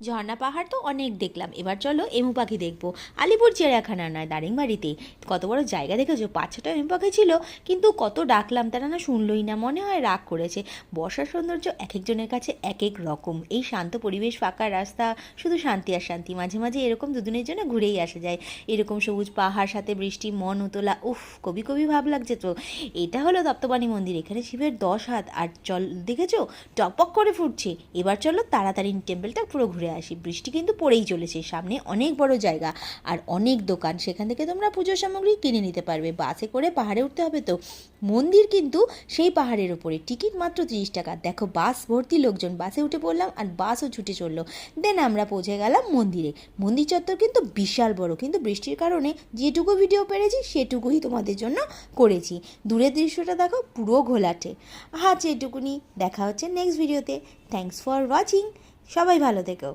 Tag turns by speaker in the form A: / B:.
A: ঝর্ণা পাহাড় তো অনেক দেখলাম, এবার চলো এমু পাখি দেখবো। আলিপুর চিড়িয়াখানা নয়, দারিংবাড়িতে। কত বড় জায়গা দেখেছো, 5-6টা এমু পাখি ছিল, কিন্তু কত ডাকলাম তারা না শুনলই না, মনে হয় রাগ করেছে। বর্ষার সৌন্দর্য এক একজনের কাছে এক এক রকম। এই শান্ত পরিবেশ, ফাঁকা রাস্তা, শুধু শান্তি আর শান্তি। মাঝে মাঝে এরকম দুদিনের জন্য ঘুরেই আসা যায়। এরকম সবুজ পাহাড়, সাথে বৃষ্টি, মন উতলা, উফ, কবি কবি ভাব লাগছে তো। এটা হলো তপ্তপাণি মন্দির, এখানে শিবের 10 হাত, আর জল দেখেছো টকপক করে ফুটছে। এবার চলো তাড়াতাড়ি টেম্পলটা পুরো ঘুরে আসি। বৃষ্টি কিন্তু পড়েই চলেছে, সামনে অনেক বড় জায়গা আর অনেক দোকান, সেখান থেকে তোমরা পুজোর সামগ্রী কিনে নিতে পারবে। বাসে করে পাহাড়ে উঠতে হবে তো। মন্দির কিন্তু সেই পাহাড়ের ওপরে, টিকিট মাত্র 30 টাকা। দেখো বাস ভর্তি লোকজন, বাসে উঠে পড়লাম আর বাসও ছুটে চললো। দেন আমরা পৌঁছে গেলাম মন্দিরে। মন্দির চত্বর কিন্তু বিশাল বড়, কিন্তু বৃষ্টির কারণে যেটুকু ভিডিও পেরেছি সেটুকুই তোমাদের জন্য করেছি। দূরের দৃশ্যটা দেখো, পুরো ঘোলাটে। আচ্ছা, এটুকুনি, দেখা হচ্ছে নেক্সট ভিডিওতে। Thanks for watching. সবাই ভালো থেকো।